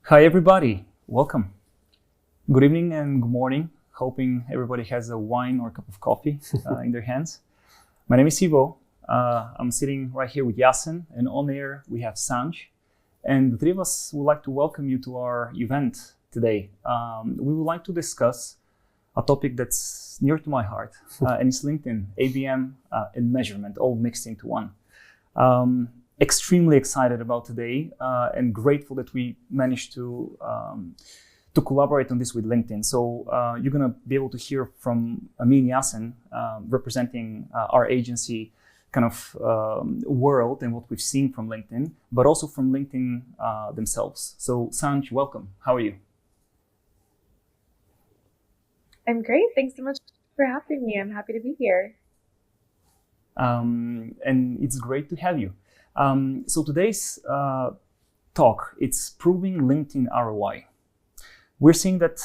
Hi everybody, welcome. Good evening and good morning. Hoping everybody has a wine or a cup of coffee in their hands. My name is Ivo. I'm sitting right here with Yasin, and on air we have Sanj. And the three of us would like to welcome you to our event today. We would like to discuss a topic that's near to my heart, and it's LinkedIn, ABM, and measurement, all mixed into one. Extremely excited about today and grateful that we managed to collaborate on this with LinkedIn. So you're going to be able to hear from me and Yasin representing our agency kind of world and what we've seen from LinkedIn, but also from LinkedIn themselves. So Sanj, welcome. How are you? I'm great. Thanks so much for having me. I'm happy to be here. And it's great to have you. So today's talk, it's proving LinkedIn ROI. We're seeing that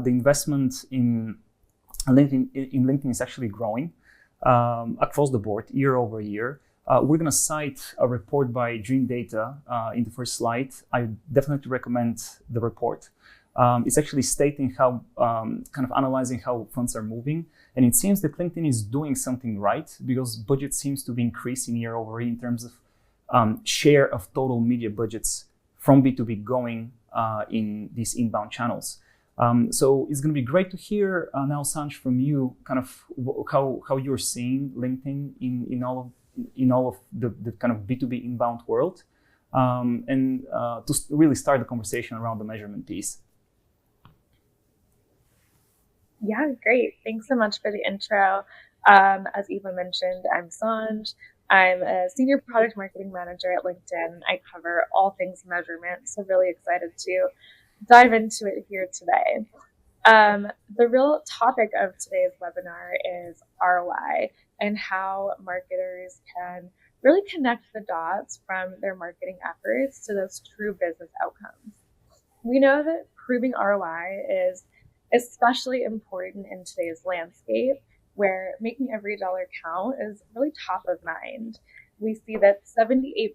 the investment in LinkedIn is actually growing across the board year over year. We're going to cite a report by Dream Data in the first slide. I definitely recommend the report. It's actually stating how, kind of analyzing how funds are moving. And it seems that LinkedIn is doing something right because budget seems to be increasing year over year in terms of share of total media budgets from B2B going in these inbound channels. So it's going to be great to hear now, Sanj, from you, kind of how you're seeing LinkedIn in all of the kind of B2B inbound world, and to really start the conversation around the measurement piece. Yeah, great. Thanks so much for the intro. As Eva mentioned, I'm Sanj. I'm a senior product marketing manager at LinkedIn. I cover all things measurement, so really excited to dive into it here today. The real topic of today's webinar is ROI and how marketers can really connect the dots from their marketing efforts to those true business outcomes. We know that proving ROI is especially important in today's landscape, where making every dollar count is really top of mind. We see that 78%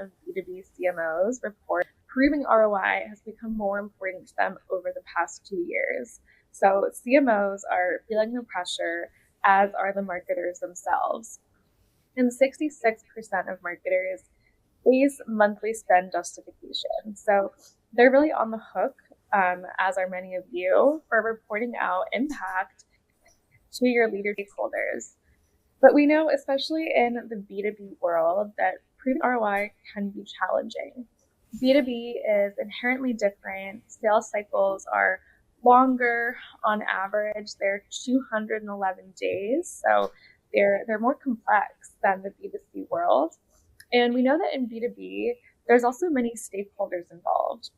of B2B CMOs report proving ROI has become more important to them over the past 2 years. So CMOs are feeling the pressure, as are the marketers themselves. And 66% of marketers face monthly spend justification. So they're really on the hook, as are many of you, for reporting out impact to your leader stakeholders. But we know, especially in the B2B world, that proving ROI can be challenging. B2B is inherently different. Sales cycles are longer on average. They're 211 days. So they're more complex than the B2C world. And we know that in B2B, there's also many stakeholders involved.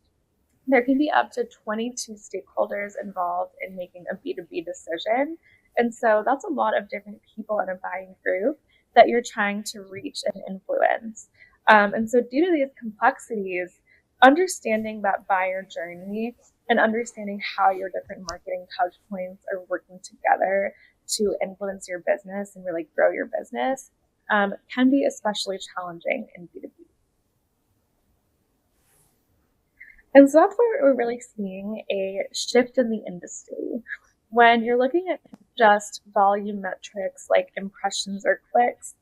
There can be up to 22 stakeholders involved in making a B2B decision. And so that's a lot of different people in a buying group that you're trying to reach and influence. And so due to these complexities, understanding that buyer journey and understanding how your different marketing touch points are working together to influence your business and really grow your business can be especially challenging in B2B. And so that's where we're really seeing a shift in the industry. When you're looking at just volume metrics like impressions or clicks,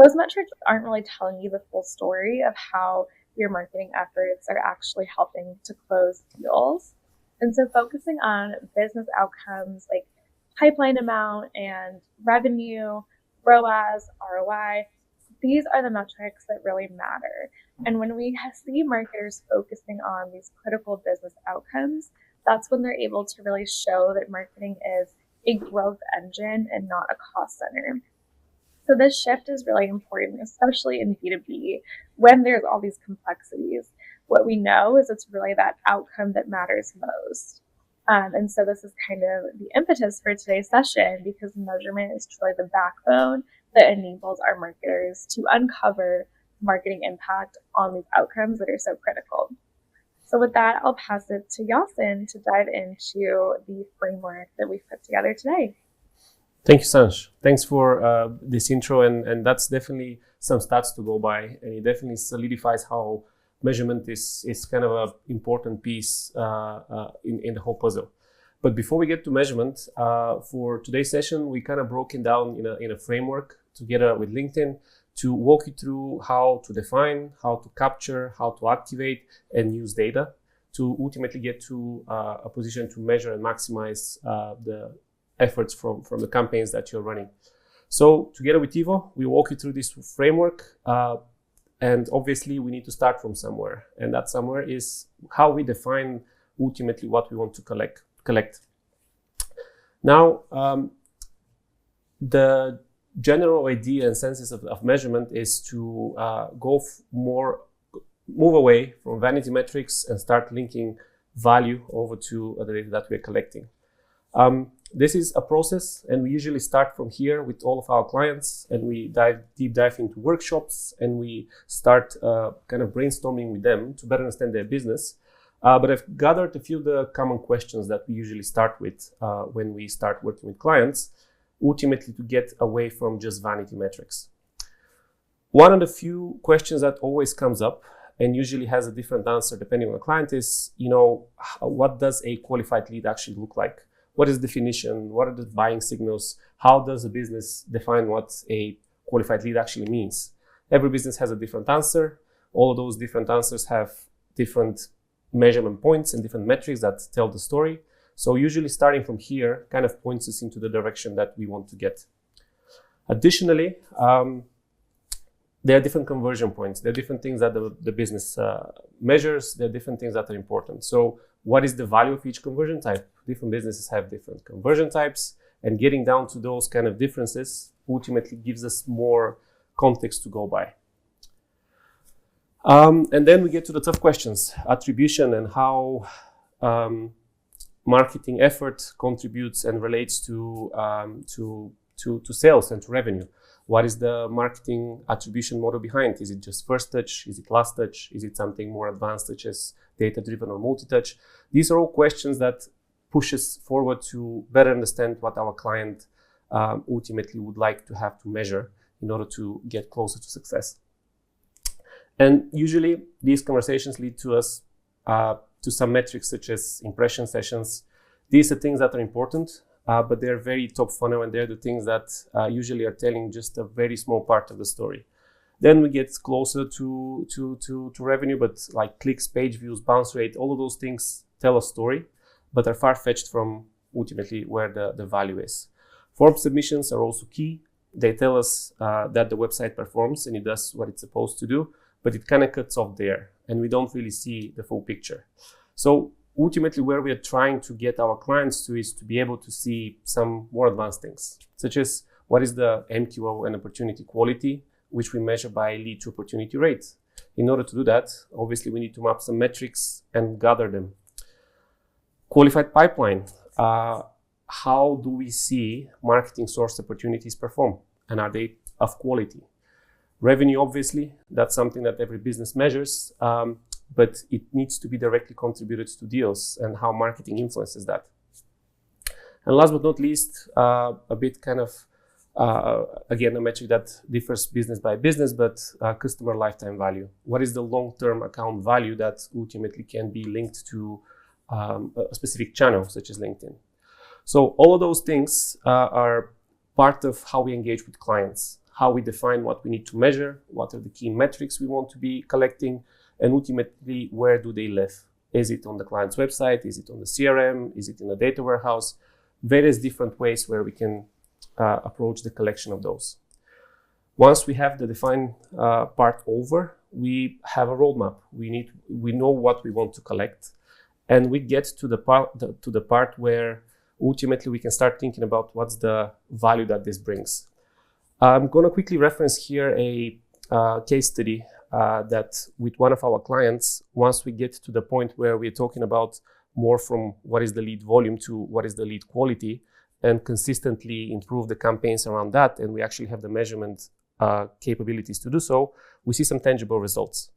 those metrics aren't really telling you the full story of how your marketing efforts are actually helping to close deals. And so focusing on business outcomes like pipeline amount and revenue, ROAS, ROI, these are the metrics that really matter. And when we see marketers focusing on these critical business outcomes, that's when they're able to really show that marketing is a growth engine and not a cost center. So this shift is really important, especially in B2B, when there's all these complexities. What we know is it's really that outcome that matters most. And so this is kind of the impetus for today's session, because measurement is truly the backbone that enables our marketers to uncover marketing impact on these outcomes that are so critical. So with that, I'll pass it to Yasin to dive into the framework that we've put together today. Thank you, Sanj. Thanks for this intro, and that's definitely some stats to go by, and it definitely solidifies how measurement is kind of an important piece in the whole puzzle. But before we get to measurement, for today's session, we kind of broke it down in a framework together with LinkedIn to walk you through how to define, how to capture, how to activate and use data to ultimately get to a position to measure and maximize the efforts from the campaigns that you're running. So together with Ivo, we walk you through this framework, and obviously we need to start from somewhere, and that somewhere is how we define ultimately what we want to collect. Now, the general idea and sense of measurement is to move away from vanity metrics and start linking value over to the data that we're collecting. This is a process, and we usually start from here with all of our clients, and we deep dive into workshops, and we start kind of brainstorming with them to better understand their business. But I've gathered a few of the common questions that we usually start with when we start working with clients, ultimately to get away from just vanity metrics. One of the few questions that always comes up and usually has a different answer depending on the client is, what does a qualified lead actually look like? What is the definition? What are the buying signals? How does a business define what a qualified lead actually means? Every business has a different answer. All of those different answers have different measurement points and different metrics that tell the story. So usually starting from here kind of points us into the direction that we want to get. Additionally, there are different conversion points. There are different things that the business measures. There are different things that are important. So what is the value of each conversion type? Different businesses have different conversion types, and getting down to those kind of differences ultimately gives us more context to go by. And then we get to the tough questions, attribution, and how marketing effort contributes and relates to sales and to revenue. What is the marketing attribution model behind? Is it just first touch? Is it last touch? Is it something more advanced, such as data-driven or multi-touch? These are all questions that push us forward to better understand what our client ultimately would like to have to measure in order to get closer to success. And usually these conversations lead to us to some metrics such as impression sessions. These are things that are important, but they're very top funnel, and they're the things that usually are telling just a very small part of the story. Then we get closer to revenue, but like clicks, page views, bounce rate, all of those things tell a story, but are far-fetched from ultimately where the value is. Form submissions are also key. They tell us that the website performs and it does what it's supposed to do, but it kind of cuts off there, and we don't really see the full picture. So ultimately where we are trying to get our clients to is to be able to see some more advanced things, such as what is the MQO and opportunity quality, which we measure by lead to opportunity rate. In order to do that, obviously we need to map some metrics and gather them. Qualified pipeline. How do we see marketing source opportunities perform, and are they of quality? Revenue, obviously, that's something that every business measures, but it needs to be directly contributed to deals and how marketing influences that. And last but not least, a bit kind of, again, a metric that differs business by business, but customer lifetime value. What is the long-term account value that ultimately can be linked to a specific channel, such as LinkedIn? So all of those things are part of how we engage with clients, how we define what we need to measure, what are the key metrics we want to be collecting, and ultimately, where do they live? Is it on the client's website? Is it on the CRM? Is it in a data warehouse? Various different ways where we can approach the collection of those. Once we have the defined part over, we have a roadmap. We know what we want to collect, and we get to the part where ultimately we can start thinking about what's the value that this brings. I'm going to quickly reference here a case study that with one of our clients, once we get to the point where we're talking about more from what is the lead volume to what is the lead quality, and consistently improve the campaigns around that, and we actually have the measurement capabilities to do so, we see some tangible results.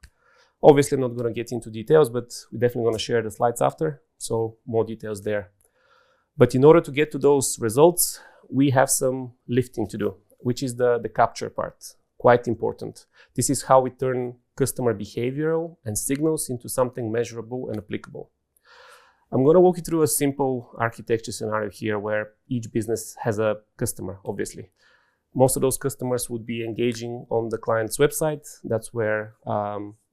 Obviously, I'm not going to get into details, but we're definitely going to share the slides after, so more details there. But in order to get to those results, we have some lifting to do, which is the capture part. quite important. This is how we turn customer behavioral and signals into something measurable and applicable. I'm going to walk you through a simple architecture scenario here where each business has a customer, obviously. Most of those customers would be engaging on the client's website. That's where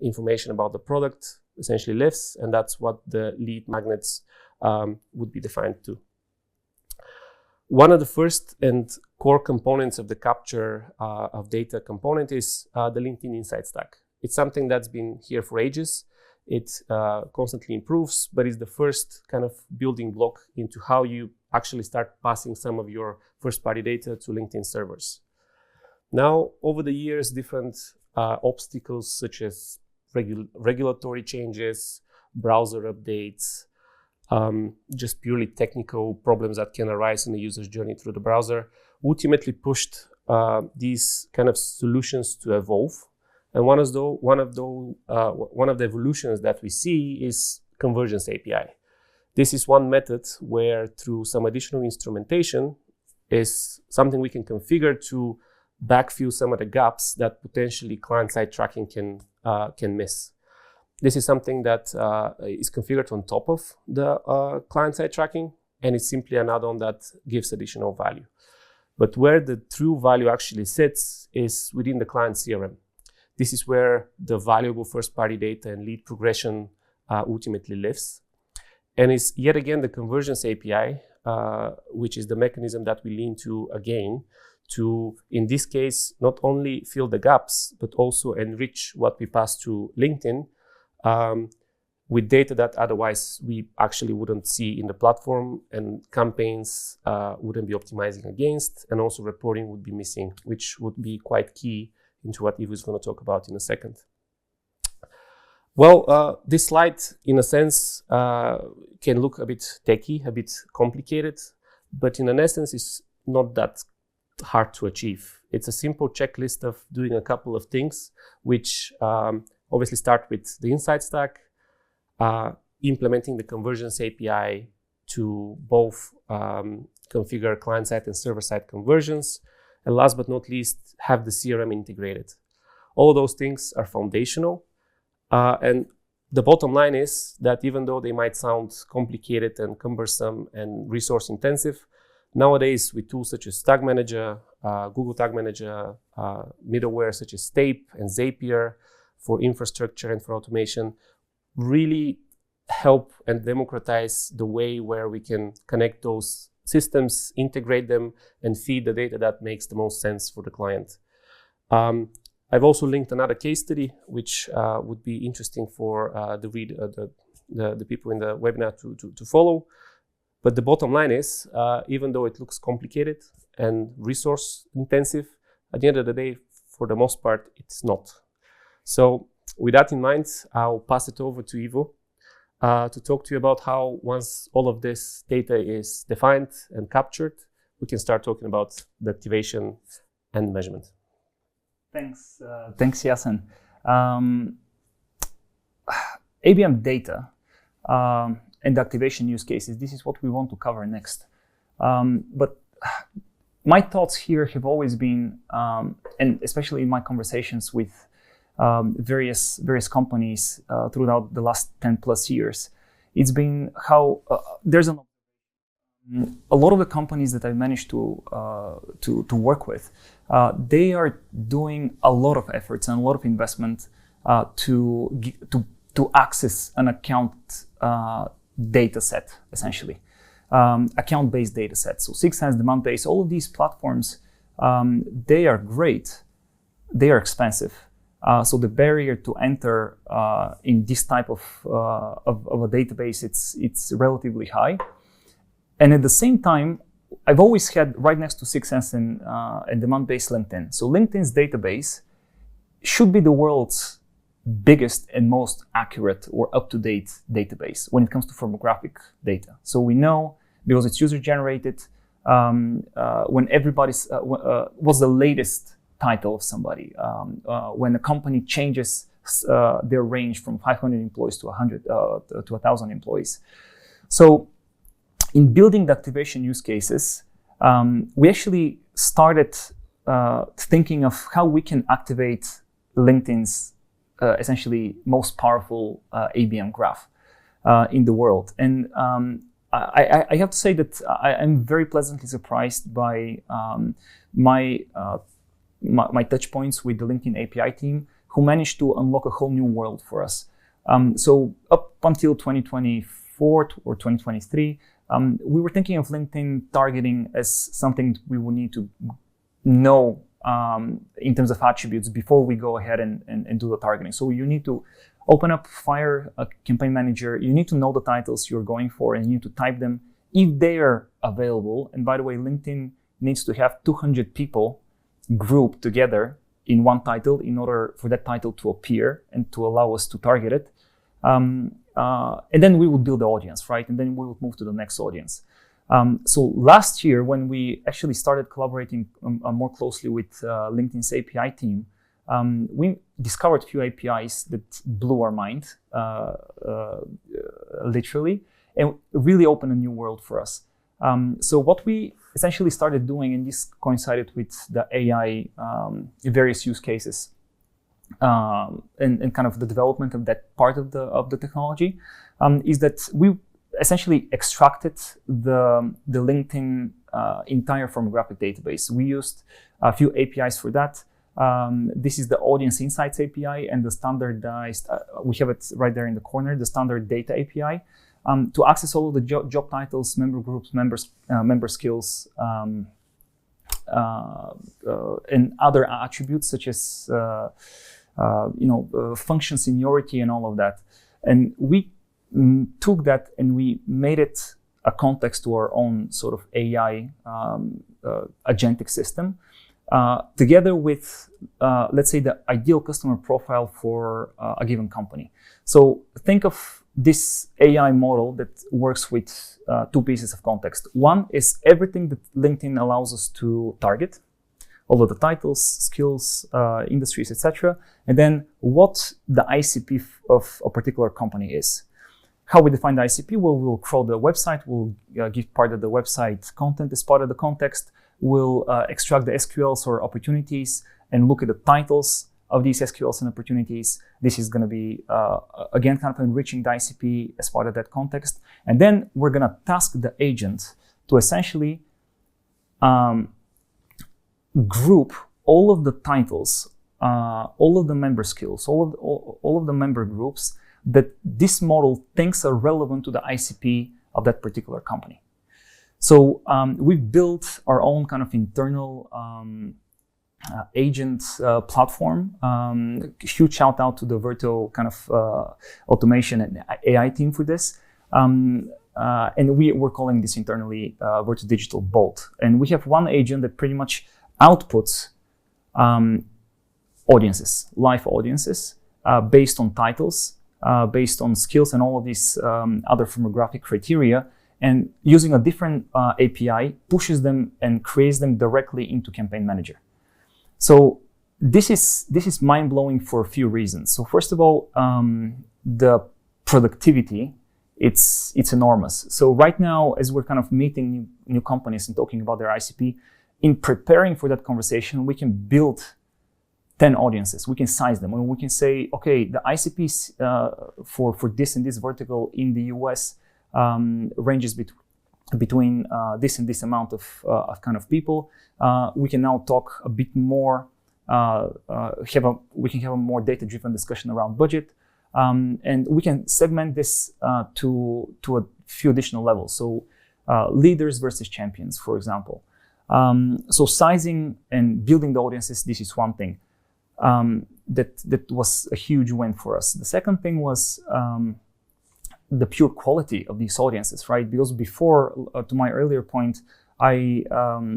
information about the product essentially lives, and that's what the lead magnets would be defined to. One of the first and core components of the capture of data component is the LinkedIn Insight Stack. It's something that's been here for ages. It constantly improves, but it's the first kind of building block into how you actually start passing some of your first-party data to LinkedIn servers. Now, over the years, different obstacles such as regulatory changes, browser updates, just purely technical problems that can arise in the user's journey through the browser, ultimately pushed these kind of solutions to evolve. And one of the evolutions that we see is Conversions API. This is one method where, through some additional instrumentation, is something we can configure to backfill some of the gaps that potentially client-side tracking can miss. This is something that is configured on top of the client-side tracking, and it's simply an add-on that gives additional value. But where the true value actually sits is within the client CRM. This is where the valuable first-party data and lead progression ultimately lives. And it's yet again the Conversions API, which is the mechanism that we lean to again to, in this case, not only fill the gaps, but also enrich what we pass to LinkedIn with data that otherwise we actually wouldn't see in the platform, and campaigns wouldn't be optimizing against, and also reporting would be missing, which would be quite key into what Ivo is going to talk about in a second. Well, this slide, in a sense, can look a bit techy, a bit complicated, but in an essence, it's not that hard to achieve. It's a simple checklist of doing a couple of things, which obviously start with the Insight Stack, implementing the Conversions API to both configure client-side and server-side conversions, and last but not least, have the CRM integrated. All those things are foundational. And the bottom line is that even though they might sound complicated and cumbersome and resource intensive, nowadays with tools such as Tag Manager, Google Tag Manager, middleware such as Tape and Zapier for infrastructure and for automation, really help and democratize the way where we can connect those systems, integrate them, and feed the data that makes the most sense for the client. I've also linked another case study, which would be interesting for the people in the webinar to follow. But the bottom line is, even though it looks complicated and resource intensive, at the end of the day, for the most part, it's not. So with that in mind, I'll pass it over to Ivo to talk to you about how, once all of this data is defined and captured, we can start talking about the activation and measurement. Thanks, Yasin. ABM data and activation use cases, this is what we want to cover next. But my thoughts here have always been, and especially in my conversations with various companies throughout the last 10 plus years, it's been how there's a lot of the companies that I managed to work with, they are doing a lot of efforts and a lot of investment to access an account data set, essentially, account-based data set. So 6sense, demand-based, all of these platforms, they are great, they are expensive. So the barrier to enter in this type of a database, it's relatively high. And at the same time, I've always had right next to 6sense and demand-based LinkedIn. So LinkedIn's database should be the world's biggest and most accurate or up-to-date database when it comes to firmographic data. So we know, because it's user-generated, when everybody's, what's the latest title of somebody, when a company changes their range from 500 employees to 100 to 1,000 employees. So in building the activation use cases, we actually started thinking of how we can activate LinkedIn's essentially most powerful ABM graph in the world. And I have to say that I'm very pleasantly surprised by my touch points with the LinkedIn API team, who managed to unlock a whole new world for us. So up until 2024 or 2023, we were thinking of LinkedIn targeting as something we would need to know in terms of attributes before we go ahead and do the targeting. So you need to open up, fire a campaign manager. You need to know the titles you're going for, and you need to type them if they are available. And by the way, LinkedIn needs to have 200 people grouped together in one title in order for that title to appear and to allow us to target it. And then we would build the audience, right? And then we would move to the next audience. So last year, when we actually started collaborating more closely with LinkedIn's API team, we discovered a few APIs that blew our mind, literally, and really opened a new world for us. So what we essentially started doing, and this coincided with the AI various use cases and kind of the development of that part of the technology, is that we essentially extracted the LinkedIn entire firmographic database. We used a few APIs for that. This is the Audience Insights API and the standardized, we have it right there in the corner, the standard data API, to access all of the job titles, member groups, member skills, and other attributes such as function seniority and all of that. And we took that and we made it a context to our own sort of AI agentic system, together with, let's say, the ideal customer profile for a given company. So think of this AI model that works with two pieces of context. One is everything that LinkedIn allows us to target, all of the titles, skills, industries, etc. And then what the ICP of a particular company is. How we define the ICP? Well, we'll crawl the website, we'll give part of the website content as part of the context, we'll extract the SQLs or opportunities and look at the titles of these SQLs and opportunities. This is going to be, again, kind of enriching the ICP as part of that context. And then we're going to task the agent to essentially group all of the titles, all of the member skills, all of the member groups that this model thinks are relevant to the ICP of that particular company. So we've built our own kind of internal agent platform. Huge shout out to the Verto kind of automation and AI team for this. And we're calling this internally Verto Digital Bolt. And we have one agent that pretty much outputs audiences, live audiences, based on titles, based on skills and all of these other firmographic criteria, and using a different API, pushes them and creates them directly into Campaign Manager. So this is mind-blowing for a few reasons. So first of all, the productivity, it's enormous. So right now, as we're kind of meeting new companies and talking about their ICP, in preparing for that conversation, we can build 10 audiences. We can size them and we can say, okay, the ICPs for this and this vertical in the US ranges between this and this amount of kind of people. We can now talk a bit more, we can have a more data-driven discussion around budget, and we can segment this to a few additional levels. So leaders versus champions, for example. So sizing and building the audiences, this is one thing. That was a huge win for us. The second thing was the pure quality of these audiences, right? Because before, to my earlier point, I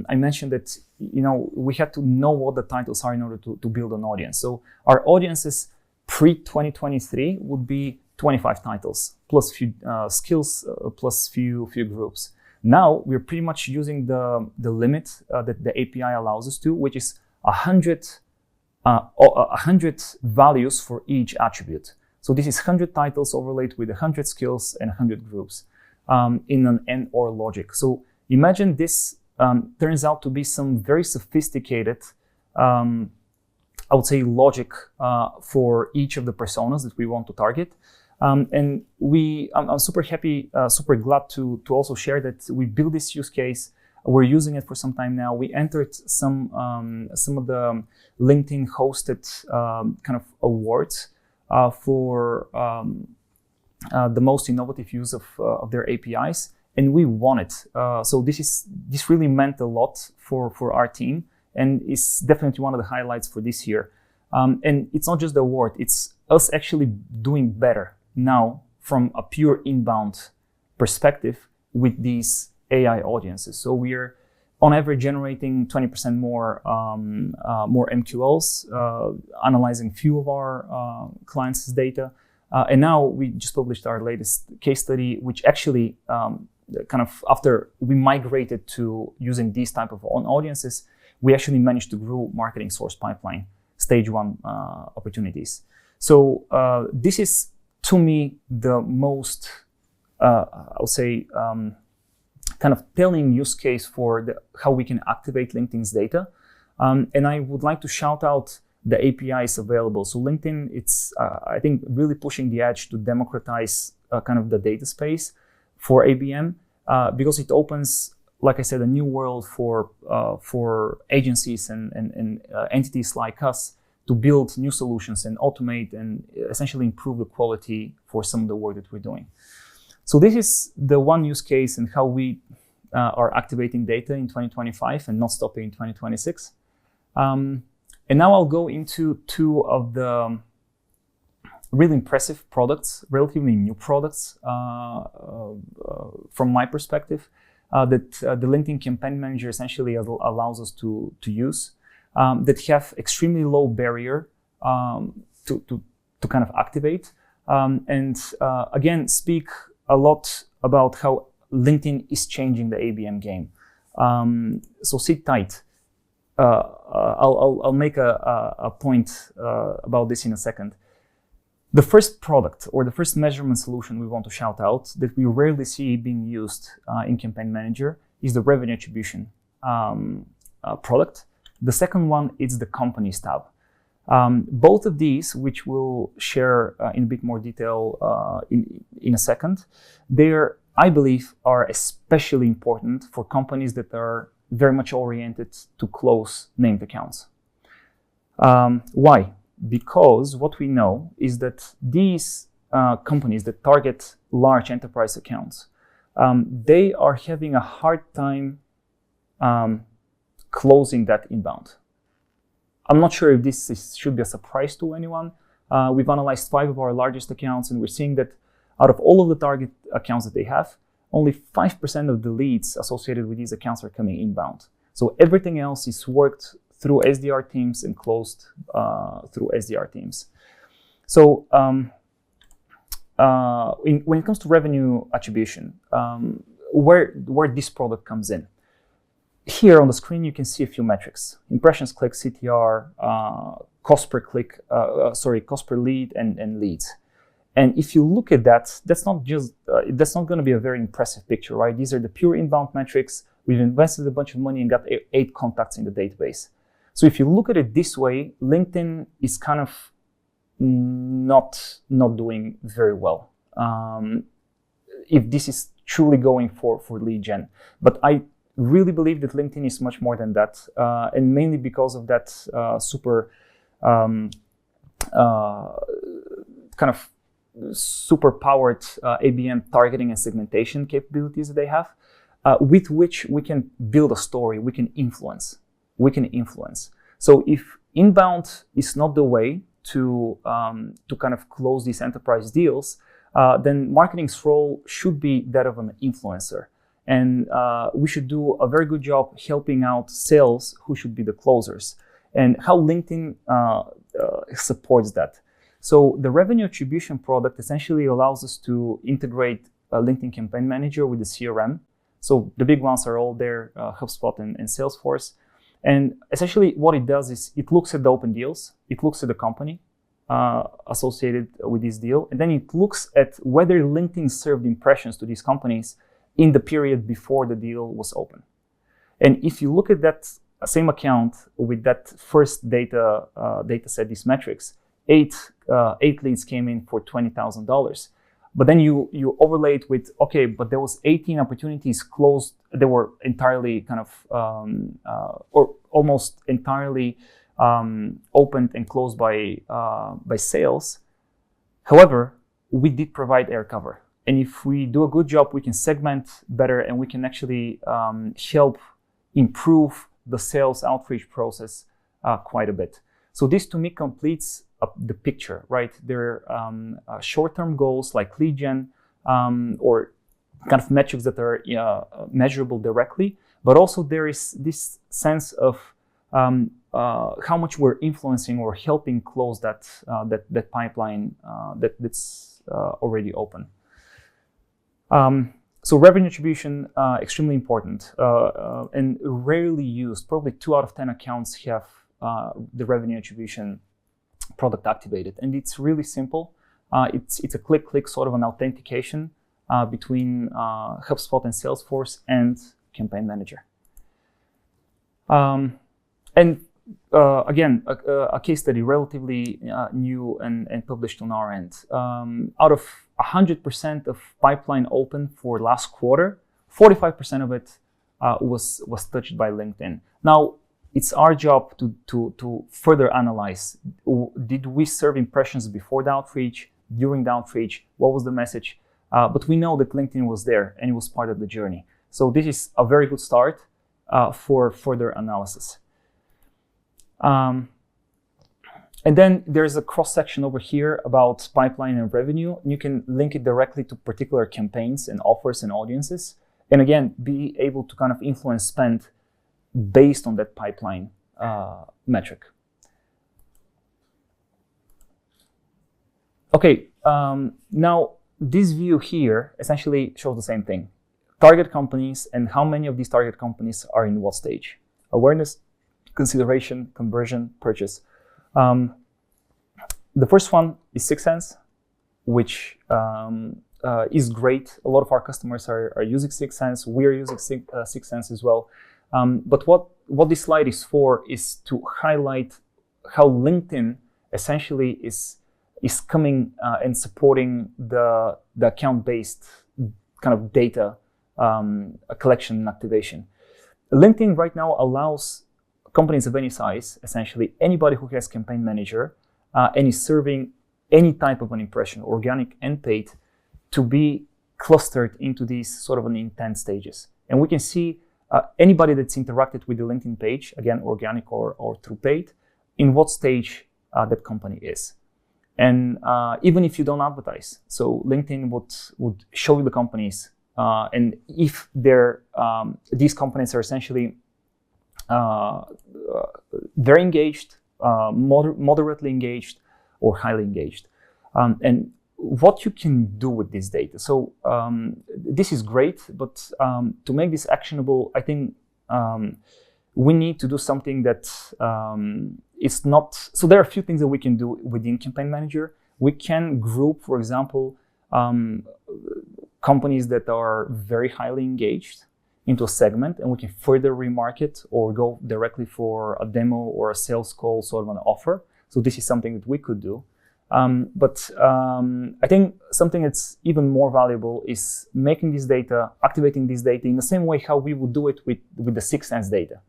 mentioned that we had to know what the titles are in order to build an audience. So our audiences pre-2023 would be 25 titles plus few skills plus few groups. Now we're pretty much using the limit that the API allows us to, which is 100 values for each attribute. So this is 100 titles overlaid with 100 skills and 100 groups in an and/or logic. So imagine this turns out to be some very sophisticated I would say, logic for each of the personas that we want to target. And I'm super happy, super glad to also share that we built this use case. We're using it for some time now. We entered some of the LinkedIn hosted kind of awards for the most innovative use of their APIs, and we won it. So this really meant a lot for our team, and is definitely one of the highlights for this year. And it's not just the award; it's us actually doing better now from a pure inbound perspective with these AI audiences. So we're on average generating 20% more MQLs, analyzing few of our clients' data. And now we just published our latest case study, which actually kind of after we migrated to using these type of audiences, we actually managed to grow marketing source pipeline stage 1 opportunities. So this is, to me, the most, I would say, kind of telling use case for how we can activate LinkedIn's data. And I would like to shout out the APIs available. So LinkedIn, it's, I think, really pushing the edge to democratize kind of the data space for ABM because it opens, like I said, a new world for agencies and entities like us to build new solutions and automate and essentially improve the quality for some of the work that we're doing. So this is the one use case and how we are activating data in 2025 and not stopping in 2026. And now I'll go into 2 of the really impressive products, relatively new products from my perspective that the LinkedIn Campaign Manager essentially allows us to use that have extremely low barrier to kind of activate and again speak a lot about how LinkedIn is changing the ABM game. So sit tight. I'll make a point about this in a second. The first product or the first measurement solution we want to shout out that we rarely see being used in Campaign Manager is the Revenue Attribution product. The second one is the Companies tab. Both of these, which we'll share in a bit more detail in a second, I believe, are especially important for companies that are very much oriented to close named accounts. Why? Because what we know is that these companies that target large enterprise accounts, they are having a hard time closing that inbound. I'm not sure if this should be a surprise to anyone. We've analyzed 5 of our largest accounts, and we're seeing that out of all of the target accounts that they have, only 5% of the leads associated with these accounts are coming inbound. So everything else is worked through SDR teams and closed through SDR teams. So when it comes to revenue attribution, where this product comes in, here on the screen you can see a few metrics: impressions, clicks, CTR, cost per click, cost per lead, and leads. And if you look at that, that's not going to be a very impressive picture, right? These are the pure inbound metrics. We've invested a bunch of money and got 8 contacts in the database. So if you look at it this way, LinkedIn is kind of not doing very well. If this is truly going for lead gen, but I really believe that LinkedIn is much more than that, and mainly because of that super powered ABM targeting and segmentation capabilities that they have, with which we can build a story, we can influence. So if inbound is not the way to kind of close these enterprise deals, then marketing's role should be that of an influencer. And we should do a very good job helping out sales, who should be the closers, and how LinkedIn supports that. So the Revenue Attribution product essentially allows us to integrate a LinkedIn Campaign Manager with the CRM. So the big ones are all there, HubSpot and Salesforce. And essentially what it does is it looks at the open deals, it looks at the company associated with this deal, and then it looks at whether LinkedIn served impressions to these companies in the period before the deal was open. And if you look at that same account with that first data set, these metrics, eight leads came in for $20,000. But then you overlay it with, okay, but there was 18 opportunities closed. They were entirely kind of, or almost entirely opened and closed by sales. However, we did provide air cover. And if we do a good job, we can segment better and we can actually help improve the sales outreach process quite a bit. So this to me completes the picture, right? There are short-term goals like lead gen or kind of metrics that are measurable directly, but also there is this sense of how much we're influencing or helping close that pipeline that's already open. So revenue attribution, extremely important and rarely used. Probably 2 out of 10 accounts have the revenue attribution product activated, and it's really simple. It's a click sort of an authentication between HubSpot and Salesforce and Campaign Manager. Again, a case study relatively new and published on our end. Out of 100% of pipeline open for last quarter, 45% of it was touched by LinkedIn. Now, it's our job to further analyze. Did we serve impressions before the outreach, during the outreach? What was the message? But we know that LinkedIn was there and it was part of the journey. So this is a very good start for further analysis. And then there's a cross-section over here about pipeline and revenue. You can link it directly to particular campaigns and offers and audiences. And again, be able to kind of influence spend based on that pipeline metric. Okay, now this view here essentially shows the same thing. Target companies and how many of these target companies are in what stage. Awareness, consideration, conversion, purchase. The first one is 6 Sense, which is great. A lot of our customers are using 6 Sense. We are using 6 Sense as well. But what this slide is for is to highlight how LinkedIn essentially is coming and supporting the account-based kind of data collection and activation. LinkedIn right now allows companies of any size, essentially anybody who has Campaign Manager and is serving any type of an impression, organic and paid, to be clustered into these sort of an intent stages. And we can see anybody that's interacted with the LinkedIn page, again, organic or through paid, in what stage that company is. And even if you don't advertise, so LinkedIn would show you the companies, and if these companies are essentially very engaged, moderately engaged, or highly engaged. And what you can do with this data. So this is great, but to make this actionable, I think we need to do something that is not. So there are a few things that we can do within Campaign Manager. We can group, for example, companies that are very highly engaged into a segment, and we can further remarket or go directly for a demo or a sales call, sort of an offer. So this is something that we could do. But I think something that's even more valuable is making this data, activating this data in the same way how we would do it with the 6 Sense data.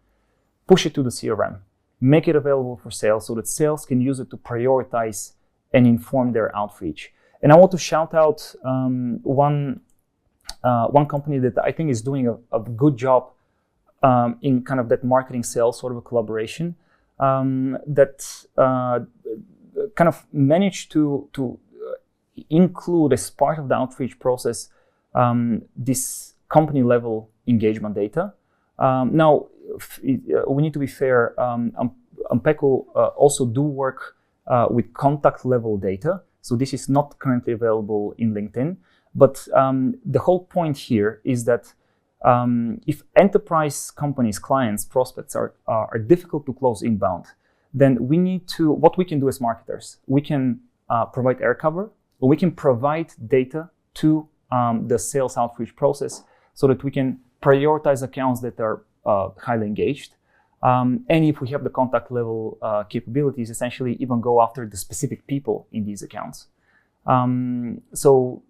Push it to the CRM, make it available for sales so that sales can use it to prioritize and inform their outreach. And I want to shout out one company that I think is doing a good job in kind of that marketing sales sort of a collaboration that kind of managed to include as part of the outreach process this company level engagement data. Now, we need to be fair, Ampeco also do work with contact level data. So this is not currently available in LinkedIn. But the whole point here is that if enterprise companies, clients, prospects are difficult to close inbound, then what we can do as marketers, we can provide air cover, or we can provide data to the sales outreach process so that we can prioritize accounts that are highly engaged. And if we have the contact level capabilities, essentially even go after the specific people in these accounts. So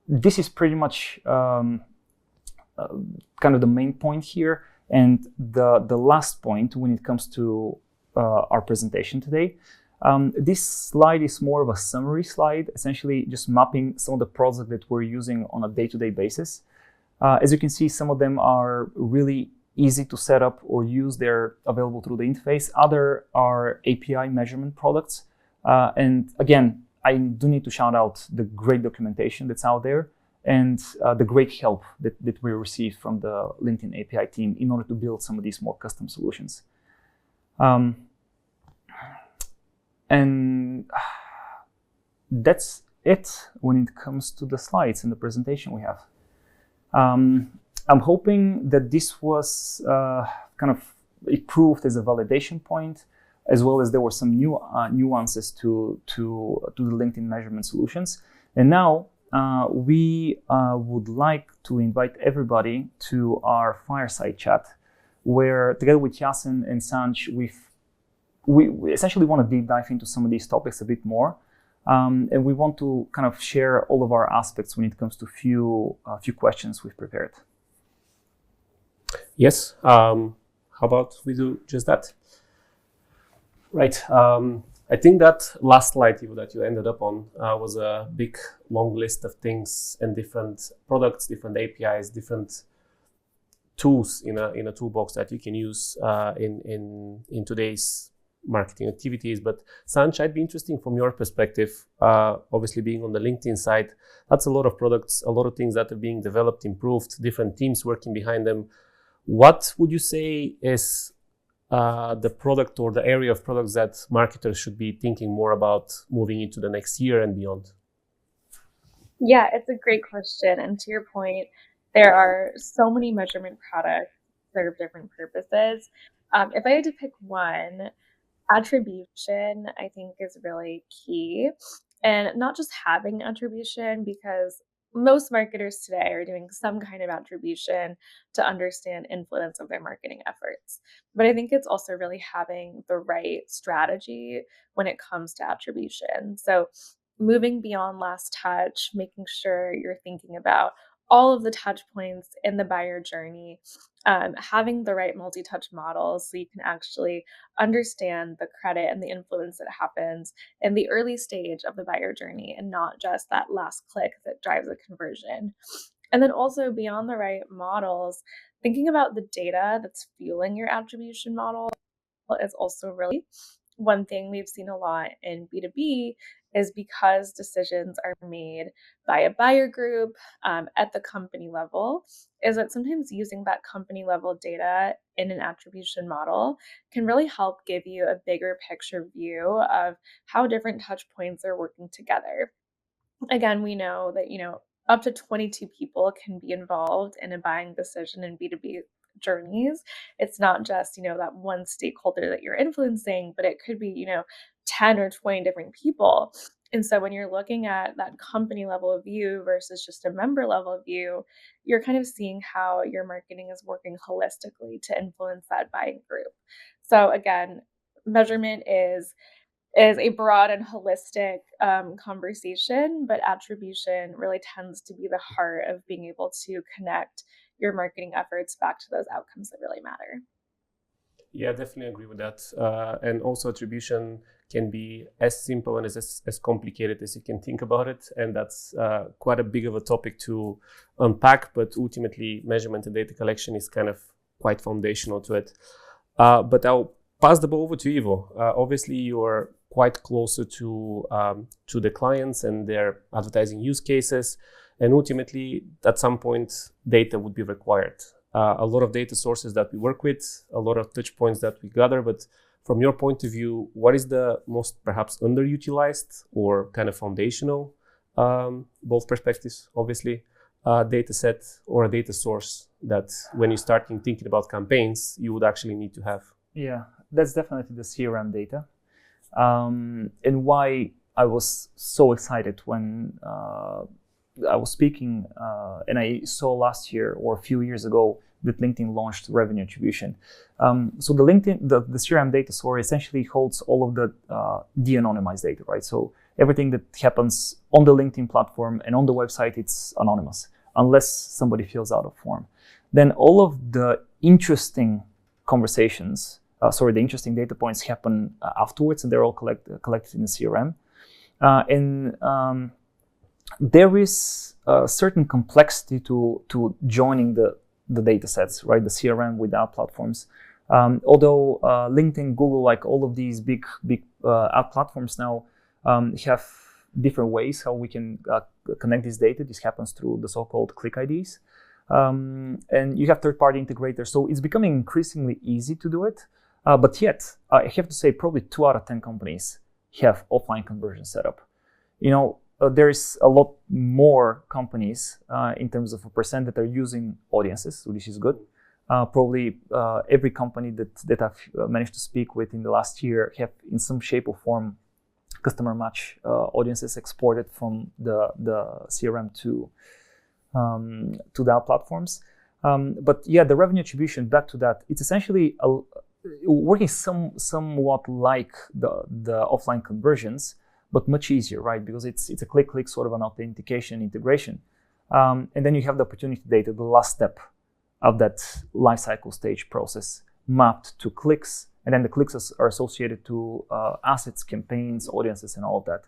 this is pretty much kind of the main point here. And the last point when it comes to our presentation today, this slide is more of a summary slide, essentially just mapping some of the products that we're using on a day-to-day basis. As you can see, some of them are really easy to set up or use. They're available through the interface. Other are API measurement products. And again, I do need to shout out the great documentation that's out there and the great help that we received from the LinkedIn API team in order to build some of these more custom solutions. And that's it when it comes to the slides and the presentation we have. I'm hoping that this was kind of improved as a validation point, as well as there were some new nuances to the LinkedIn measurement solutions. And now we would like to invite everybody to our Fireside chat, where together with Yasin and Sanj, we essentially want to deep dive into some of these topics a bit more. And we want to kind of share all of our aspects when it comes to a few questions we've prepared. Yes. How about we do just that? Right. I think that last slide that you ended up on was a big, long list of things and different products, different APIs, different tools in a toolbox that you can use in today's marketing activities. But Sanj, I'd be interesting from your perspective, obviously being on the LinkedIn side, that's a lot of products, a lot of things that are being developed, improved, different teams working behind them. What would you say is the product or the area of products that marketers should be thinking more about moving into the next year and beyond? Yeah, it's a great question. And to your point, there are so many measurement products that serve different purposes. If I had to pick one, attribution, I think, is really key. And not just having attribution, because most marketers today are doing some kind of attribution to understand influence of their marketing efforts. But I think it's also really having the right strategy when it comes to attribution. So moving beyond last touch, making sure you're thinking about all of the touch points in the buyer journey, having the right multi-touch models so you can actually understand the credit and the influence that happens in the early stage of the buyer journey and not just that last click that drives a conversion. And then also beyond the right models, thinking about the data that's fueling your attribution model is also really one thing we've seen a lot in B2B is because decisions are made by a buyer group at the company level, is that sometimes using that company level data in an attribution model can really help give you a bigger picture view of how different touch points are working together. Again, we know that, up to 22 people can be involved in a buying decision in B2B journeys. It's not just, that one stakeholder that you're influencing, but it could be, 10 or 20 different people. And so when you're looking at that company level view versus just a member level view, you're kind of seeing how your marketing is working holistically to influence that buying group. So again, measurement is a broad and holistic conversation, but attribution really tends to be the heart of being able to connect your marketing efforts back to those outcomes that really matter. Yeah, definitely agree with that. And also attribution can be as simple and as complicated as you can think about it. And that's quite a big of a topic to unpack, but ultimately measurement and data collection is kind of quite foundational to it. But I'll pass the ball over to Ivo. Obviously, you're quite closer to the clients and their advertising use cases. And ultimately, at some point, data would be required. A lot of data sources that we work with, a lot of touch points that we gather. But from your point of view, what is the most perhaps underutilized or kind of foundational, both perspectives, obviously, data set or a data source that when you start thinking about campaigns, you would actually need to have? Yeah, that's definitely the CRM data. And why I was so excited when I was speaking and I saw last year or a few years ago that LinkedIn launched Revenue Attribution. So the CRM data store essentially holds all of the de-anonymized data, right? So everything that happens on the LinkedIn platform and on the website, it's anonymous, unless somebody fills out a form. Then all of the interesting conversations, the interesting data points happen afterwards, and they're all collected in the CRM. There is a certain complexity to joining the data sets, right? The CRM with our platforms. Although LinkedIn, Google, like all of these big ad platforms now have different ways how we can connect this data. This happens through the so-called click IDs. And you have third-party integrators. So it's becoming increasingly easy to do it. But yet, I have to say probably 2 out of 10 companies have offline conversion set up. There is a lot more companies in terms of a percent that are using audiences, which is good. Probably every company that I've managed to speak with in the last year have in some shape or form customer match audiences exported from the CRM to the platforms. But yeah, the revenue attribution, back to that, it's essentially working somewhat like the offline conversions, but much easier, right? Because it's a click sort of an authentication integration. And then you have the opportunity data, the last step of that lifecycle stage process, mapped to clicks. And then the clicks are associated to assets, campaigns, audiences, and all of that.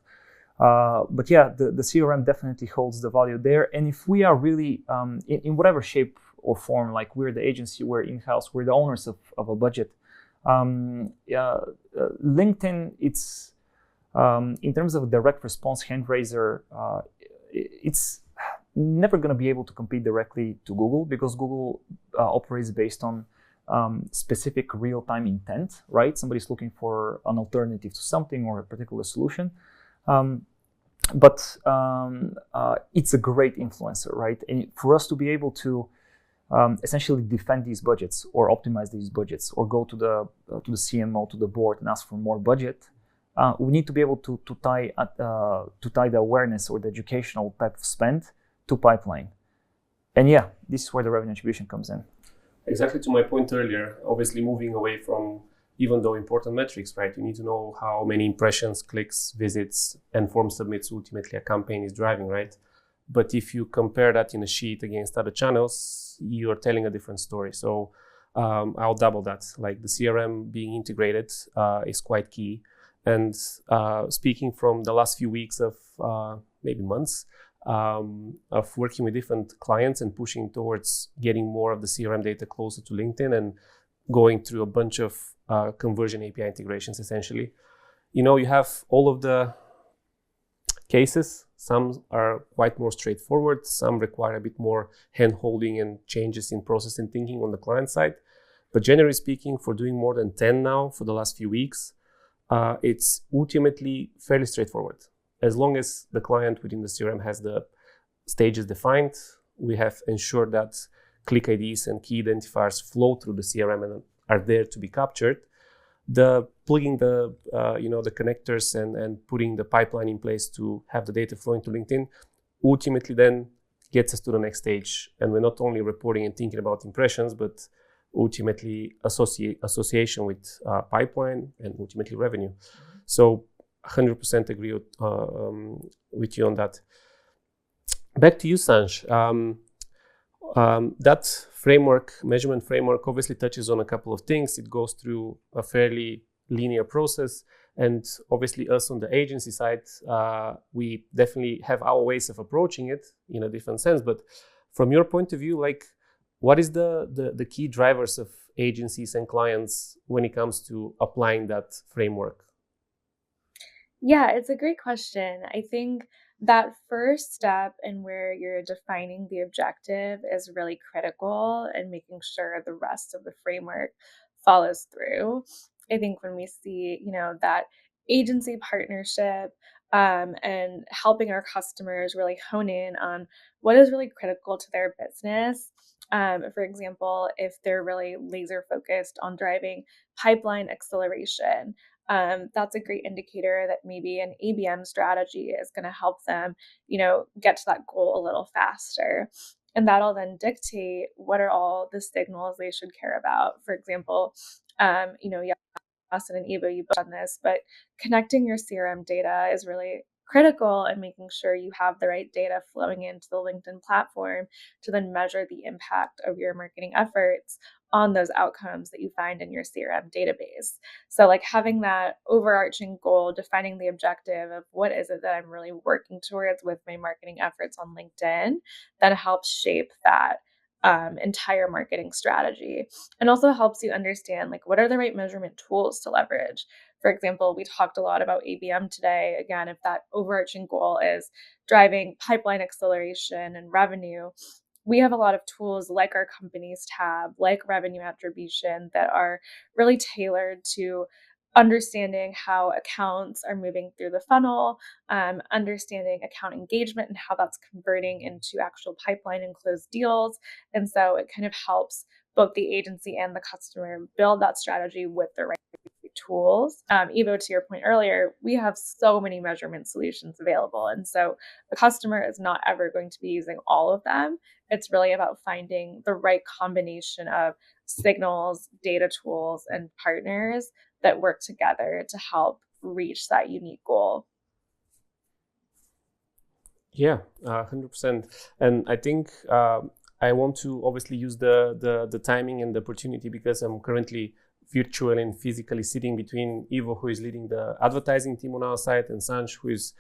But yeah, the CRM definitely holds the value there. And if we are really, in whatever shape or form, like we're the agency, we're in-house, we're the owners of a budget, LinkedIn, it's, in terms of direct response hand raiser, it's never going to be able to compete directly to Google, because Google operates based on specific real-time intent, right? Somebody's looking for an alternative to something or a particular solution. But it's a great influencer, right? And for us to be able to essentially defend these budgets or optimize these budgets, or go to the CMO, to the board, and ask for more budget, we need to be able to tie the awareness or the educational type of spend to pipeline. And yeah, this is where the revenue attribution comes in. Exactly to my point earlier, obviously moving away from, even though important metrics, right? You need to know how many impressions, clicks, visits, and form submits ultimately a campaign is driving, right? But if you compare that in a sheet against other channels, you're telling a different story. So I'll double that. Like the CRM being integrated is quite key. And speaking from the last few weeks of maybe months of working with different clients and pushing towards getting more of the CRM data closer to LinkedIn and going through a bunch of conversion API integrations, essentially. You have all of the cases. Some are quite more straightforward. Some require a bit more hand-holding and changes in process and thinking on the client side. But generally speaking, for doing more than 10 now for the last few weeks, it's ultimately fairly straightforward. As long as the client within the CRM has the stages defined, we have ensured that click IDs and key identifiers flow through the CRM and are there to be captured. The plugging the connectors and putting the pipeline in place to have the data flowing to LinkedIn ultimately then gets us to the next stage. And we're not only reporting and thinking about impressions, but ultimately association with pipeline and ultimately revenue. So 100% agree with you on that. Back to you, Sanj. That framework, measurement framework, obviously touches on a couple of things. It goes through a fairly linear process. And obviously us on the agency side, we definitely have our ways of approaching it in a different sense. But from your point of view, like, what is the key drivers of agencies and clients when it comes to applying that framework? Yeah, it's a great question. I think that first step in where you're defining the objective is really critical and making sure the rest of the framework follows through. I think when we see, that agency partnership and helping our customers really hone in on what is really critical to their business. For example, if they're really laser focused on driving pipeline acceleration, that's a great indicator that maybe an ABM strategy is going to help them, get to that goal a little faster. And that'll then dictate what are all the signals they should care about. For example, Austin and Eva, you both on this, but connecting your CRM data is really critical and making sure you have the right data flowing into the LinkedIn platform to then measure the impact of your marketing efforts on those outcomes that you find in your CRM database. So like having that overarching goal, defining the objective of what is it that I'm really working towards with my marketing efforts on LinkedIn, that helps shape that entire marketing strategy, and also helps you understand like what are the right measurement tools to leverage. For example, we talked a lot about ABM today. Again, if that overarching goal is driving pipeline acceleration and revenue, we have a lot of tools like our companies tab, like revenue attribution, that are really tailored to understanding how accounts are moving through the funnel, understanding account engagement and how that's converting into actual pipeline and closed deals. And so it kind of helps both the agency and the customer build that strategy with the right tools. Evo, to your point earlier, we have so many measurement solutions available. And so the customer is not ever going to be using all of them. It's really about finding the right combination of signals, data tools, and partners that work together to help reach that unique goal. Yeah, 100%. And I think I want to obviously use the timing and the opportunity, because I'm currently virtual and physically sitting between Ivo, who is leading the advertising team on our site, and Sanj, who is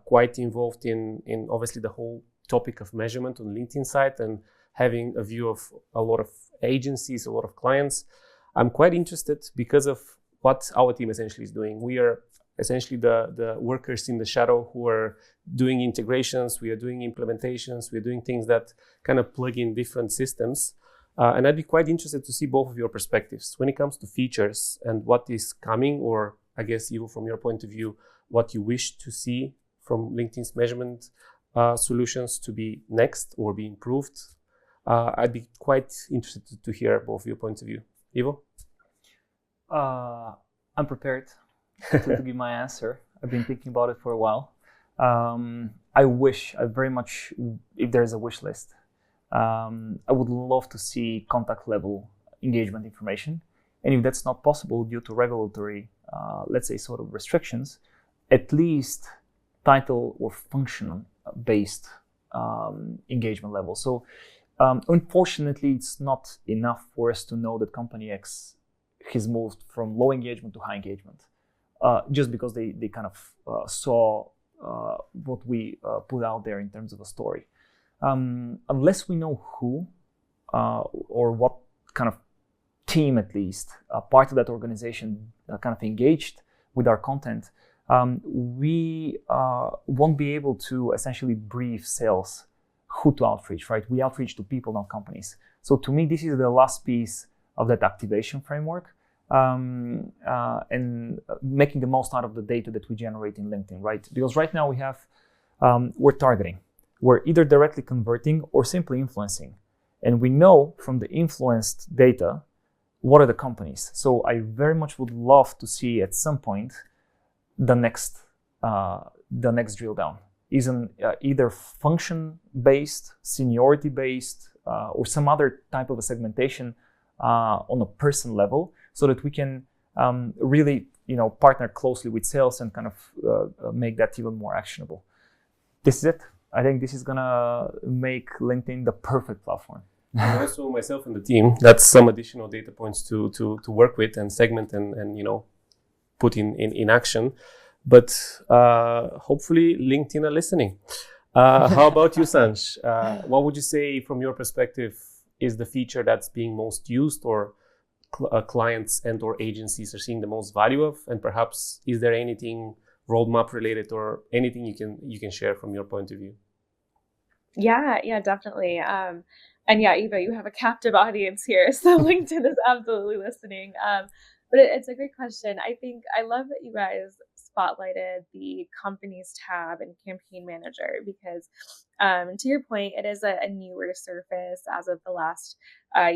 quite involved in obviously the whole topic of measurement on LinkedIn site and having a view of a lot of agencies, a lot of clients. I'm quite interested because of what our team essentially is doing. We are essentially the workers in the shadow who are doing integrations, we are doing implementations, we're doing things that kind of plug in different systems. And I'd be quite interested to see both of your perspectives when it comes to features and what is coming, or I guess even from your point of view, what you wish to see from LinkedIn's measurement solutions to be next or be improved. I'd be quite interested to hear both of your points of view. Ivo? I'm prepared to give my answer. I've been thinking about it for a while. I very much, if there's a wish list, I would love to see contact level engagement information. And if that's not possible due to regulatory, let's say, sort of restrictions, at least title or function based engagement level. So unfortunately, it's not enough for us to know that company X has moved from low engagement to high engagement, just because they kind of saw what we put out there in terms of a story. Unless we know who or what kind of team, at least, part of that organization kind of engaged with our content, we won't be able to essentially brief sales who to outreach, right? We outreach to people, not companies. So to me, this is the last piece of that activation framework, and making the most out of the data that we generate in LinkedIn, right? Because right now we have, we're targeting. We're either directly converting or simply influencing. And we know from the influenced data, what are the companies? So I very much would love to see at some point the next drill down. Either function-based, seniority-based, or some other type of a segmentation on a person level, so that we can really, partner closely with sales and kind of make that even more actionable. This is it. I think this is gonna make LinkedIn the perfect platform. And also myself and the team, that's some additional data points to work with and segment and put in action. But hopefully LinkedIn are listening. How about you, Sanj? What would you say from your perspective is the feature that's being most used, or clients and or agencies are seeing the most value of? And perhaps is there anything roadmap related or anything you can share from your point of view? Yeah, definitely. And yeah, Eva, you have a captive audience here, so LinkedIn is absolutely listening. But it's a great question. I think I love that you guys spotlighted the companies tab and campaign manager, because to your point, it is a newer surface as of the last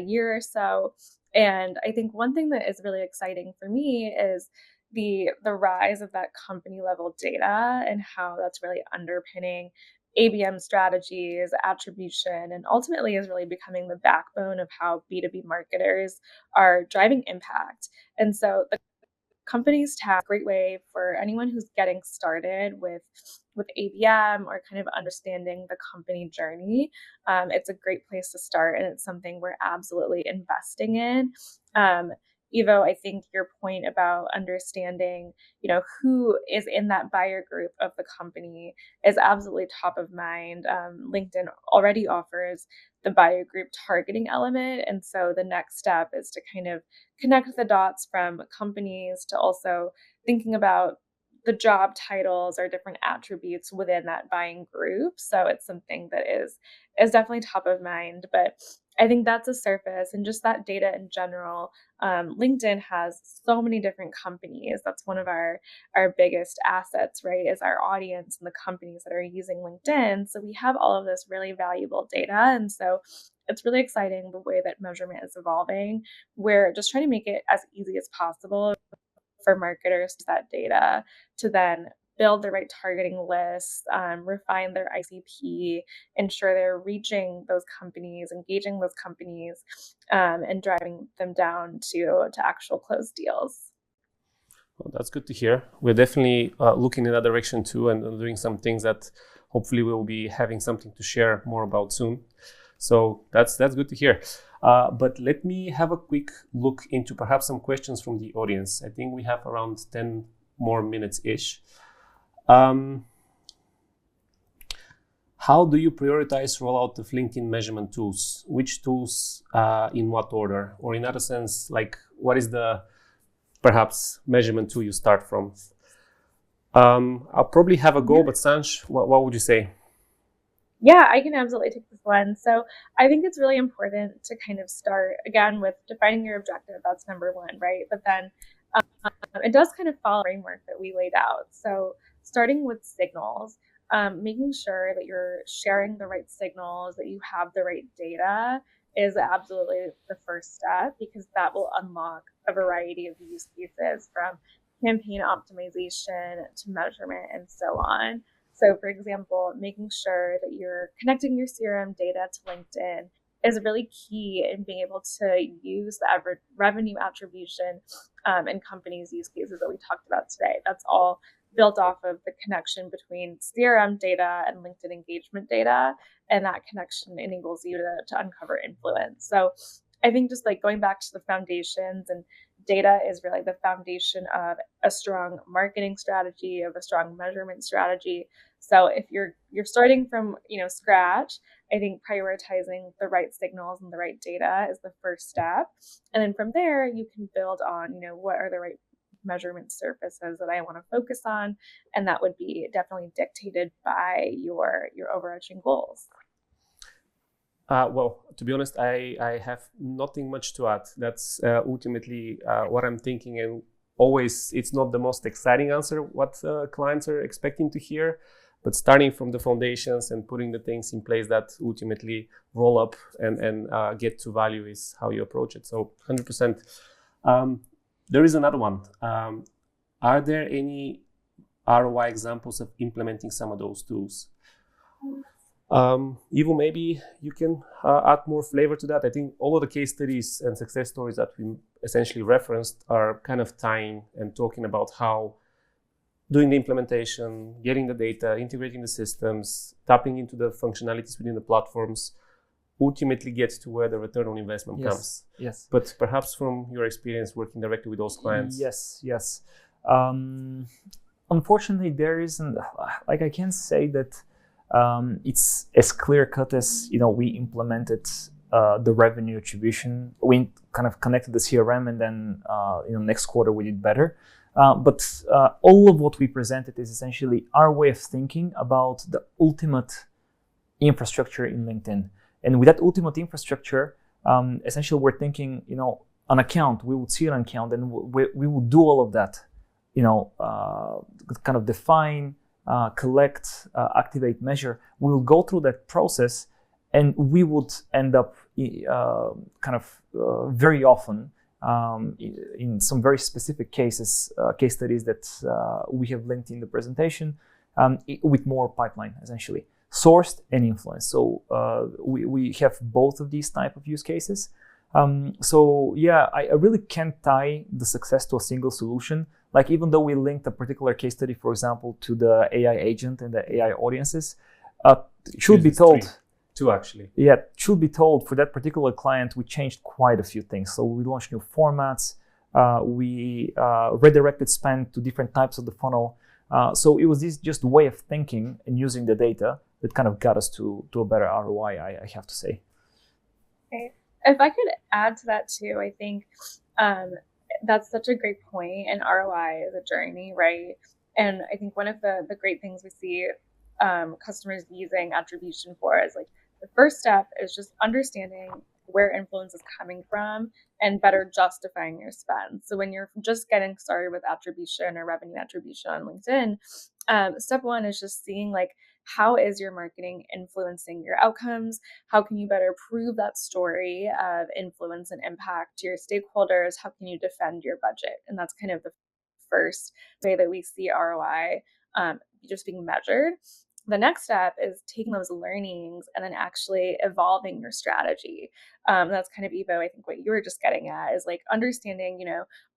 year or so. And I think one thing that is really exciting for me is the rise of that company level data and how that's really underpinning ABM strategies, attribution, and ultimately is really becoming the backbone of how B2B marketers are driving impact. And so the companies tab, a great way for anyone who's getting started with ABM or kind of understanding the company journey. It's a great place to start, and it's something we're absolutely investing in. Evo, I think your point about understanding, who is in that buyer group of the company is absolutely top of mind. LinkedIn already offers the buyer group targeting element. And so the next step is to kind of connect the dots from companies to also thinking about the job titles or different attributes within that buying group. So it's something that is definitely top of mind. But I think that's a surface, and just that data in general. LinkedIn has so many different companies. That's one of our biggest assets, right? Is our audience and the companies that are using LinkedIn. So we have all of this really valuable data. And so it's really exciting the way that measurement is evolving. We're just trying to make it as easy as possible for marketers to that data to then build the right targeting lists, refine their ICP, ensure they're reaching those companies, engaging those companies, and driving them down to actual closed deals. Well, that's good to hear. We're definitely looking in that direction too, and doing some things that hopefully we'll be having something to share more about soon. So that's good to hear. But let me have a quick look into perhaps some questions from the audience. I think we have around 10 more minutes-ish. How do you prioritize rollout of LinkedIn measurement tools? Which tools in what order? Or in other sense, like what is the perhaps measurement tool you start from? I'll probably have a go, but Sanj, what would you say? Yeah, I can absolutely take this one. So I think it's really important to kind of start again with defining your objective. That's number one, right? But then it does kind of follow the framework that we laid out. So starting with signals, making sure that you're sharing the right signals, that you have the right data is absolutely the first step, because that will unlock a variety of use cases from campaign optimization to measurement and so on. So for example, making sure that you're connecting your CRM data to LinkedIn is really key in being able to use the revenue attribution and companies' use cases that we talked about today. That's all built off of the connection between CRM data and LinkedIn engagement data, and that connection enables you to uncover influence. So I think just like going back to the foundations, and data is really the foundation of a strong marketing strategy, of a strong measurement strategy. So if you're starting from scratch, I think prioritizing the right signals and the right data is the first step. And then from there, you can build on, what are the right measurement surfaces that I want to focus on. And that would be definitely dictated by your overarching goals. Well, to be honest, I have nothing much to add. That's ultimately what I'm thinking. And always, it's not the most exciting answer what clients are expecting to hear. But starting from the foundations and putting the things in place that ultimately roll up and get to value is how you approach it. So 100%. There is another one. Are there any ROI examples of implementing some of those tools? Ivo, maybe you can add more flavor to that. I think all of the case studies and success stories that we essentially referenced are kind of tying and talking about how doing the implementation, getting the data, integrating the systems, tapping into the functionalities within the platforms, ultimately gets to where the return on investment comes. Yes. But perhaps from your experience working directly with those clients. Yes. Unfortunately, there isn't, like I can't say that it's as clear cut as, we implemented the revenue attribution. We kind of connected the CRM, and then, next quarter we did better. But all of what we presented is essentially our way of thinking about the ultimate infrastructure in LinkedIn. And with that ultimate infrastructure, essentially we're thinking, an account, we would see an account, and we would do all of that, kind of define, collect, activate, measure. We will go through that process, and we would end up very often in some very specific cases, case studies that we have linked in the presentation, with more pipeline, essentially. sourced and influenced. So we have both of these type of use cases. So yeah, I really can't tie the success to a single solution. Like even though we linked a particular case study, for example, to the AI agent and the AI audiences, should be told. Two actually. Yeah, should be told for that particular client, we changed quite a few things. So we launched new formats. We redirected spend to different types of the funnel. So it was this just way of thinking and using the data that kind of got us to a better ROI, I have to say. Okay. If I could add to that too, I think that's such a great point. And ROI is a journey, right? And I think one of the great things we see customers using attribution for is like the first step is just understanding where influence is coming from and better justifying your spend. So when you're just getting started with attribution or revenue attribution on LinkedIn, step one is just seeing like, how is your marketing influencing your outcomes? How can you better prove that story of influence and impact to your stakeholders? How can you defend your budget? And that's kind of the first way that we see ROI just being measured. The next step is taking those learnings and then actually evolving your strategy. That's kind of, Ivo, I think what you were just getting at is like understanding,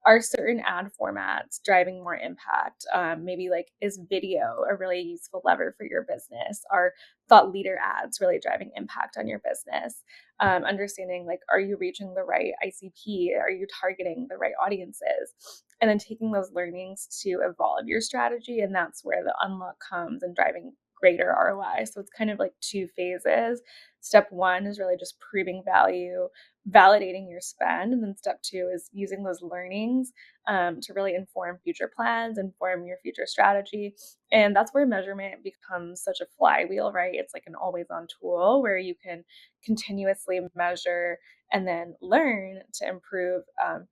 are certain ad formats driving more impact? Maybe like, is video a really useful lever for your business? Are thought leader ads really driving impact on your business? Understanding like, are you reaching the right ICP? Are you targeting the right audiences? And then taking those learnings to evolve your strategy. And that's where the unlock comes and driving greater ROI. So it's kind of like two phases. Step one is really just proving value, validating your spend. And then step two is using those learnings to really inform future plans, inform your future strategy. And that's where measurement becomes such a flywheel, right? It's like an always on tool where you can continuously measure and then learn to improve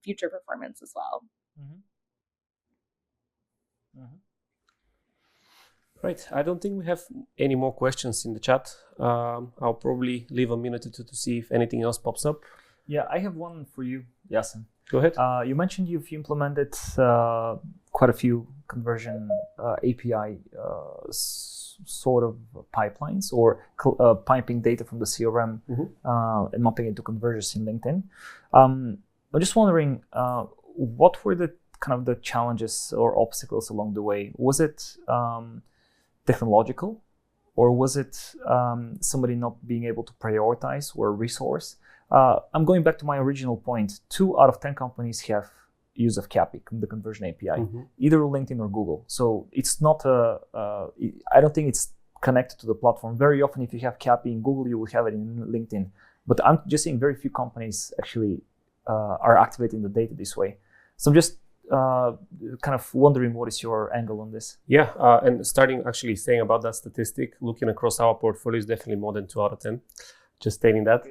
future performance as well. Mm-hmm. Mm-hmm. Right. I don't think we have any more questions in the chat. I'll probably leave a minute or two to see if anything else pops up. Yeah, I have one for you, Yasin. Go ahead. You mentioned you've implemented quite a few conversion API sort of pipelines or piping data from the CRM and mapping it to conversions in LinkedIn. I'm just wondering, what were the kind of the challenges or obstacles along the way? Was it technological, or was it somebody not being able to prioritize or resource? I'm going back to my original point. 2 out of 10 companies have use of CAPI, the conversion API, either LinkedIn or Google. So it's not I don't think it's connected to the platform. Very often, if you have CAPI in Google, you will have it in LinkedIn. But I'm just seeing very few companies actually are activating the data this way. So I'm just kind of wondering, what is your angle on this? Yeah, and starting actually saying about that statistic, looking across our portfolio is definitely more than 2 out of 10. Just stating that.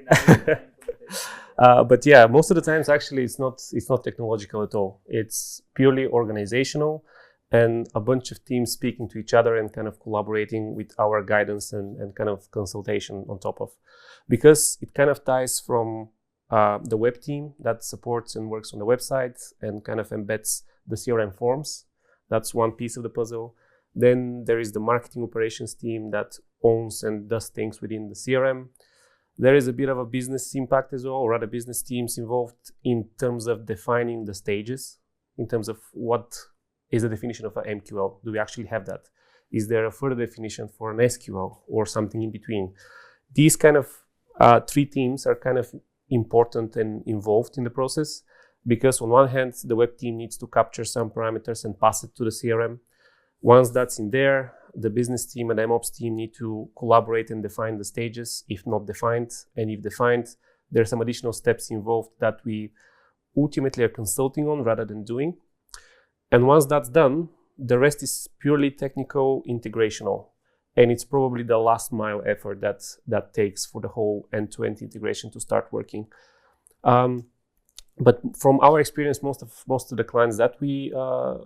But yeah, most of the times actually it's not technological at all. It's purely organizational and a bunch of teams speaking to each other and kind of collaborating with our guidance and kind of consultation on top of, because it kind of ties from the web team that supports and works on the website and kind of embeds the CRM forms. That's one piece of the puzzle. Then there is the marketing operations team that owns and does things within the CRM. There is a bit of a business impact as well, or other business teams involved in terms of defining the stages, in terms of what is the definition of an MQL. Do we actually have that? Is there a further definition for an SQL or something in between? These kind of 3 teams are kind of important and involved in the process, because on one hand, the web team needs to capture some parameters and pass it to the CRM. Once that's in there, the business team and MOps team need to collaborate and define the stages, if not defined. And if defined, there are some additional steps involved that we ultimately are consulting on rather than doing. And once that's done, the rest is purely technical, integrational. And it's probably the last mile effort that takes for the whole end-to-end integration to start working. But from our experience, most of the clients that we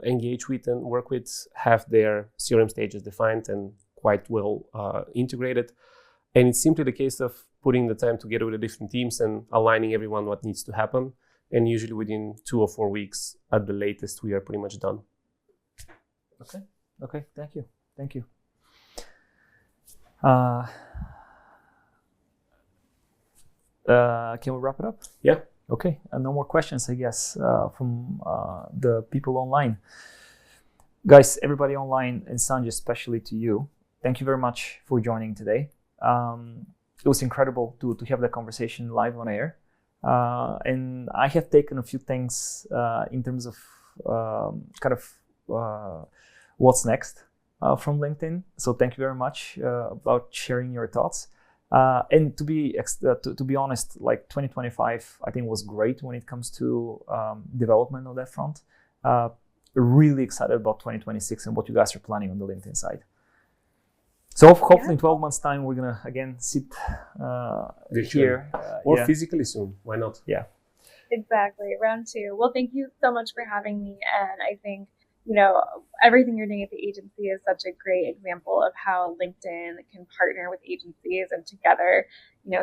engage with and work with have their CRM stages defined and quite well integrated. And it's simply the case of putting the time together with the different teams and aligning everyone what needs to happen. And usually within 2 or 4 weeks at the latest, we are pretty much done. Okay. Thank you. Can we wrap it up? Yeah. Okay, no more questions, I guess, from the people online. Guys, everybody online, and Sanjay, especially to you, thank you very much for joining today. It was incredible to have that conversation live on air. And I have taken a few things in terms of what's next from LinkedIn. So thank you very much about sharing your thoughts. And to be honest, like 2025, I think was great when it comes to development on that front. Really excited about 2026 and what you guys are planning on the LinkedIn side. So hopefully in 12 months time, we're going to again sit here. Or physically soon. Why not? Yeah. Exactly. Round 2. Well, thank you so much for having me. And I think, everything you're doing at the agency is such a great example of how LinkedIn can partner with agencies and together,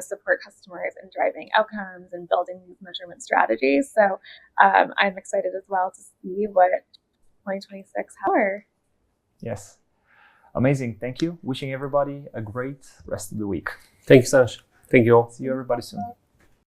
support customers in driving outcomes and building these measurement strategies. So I'm excited as well to see what 2026 has. Yes. Amazing. Thank you. Wishing everybody a great rest of the week. Thank you, Sanj. Thank you all. See you everybody soon.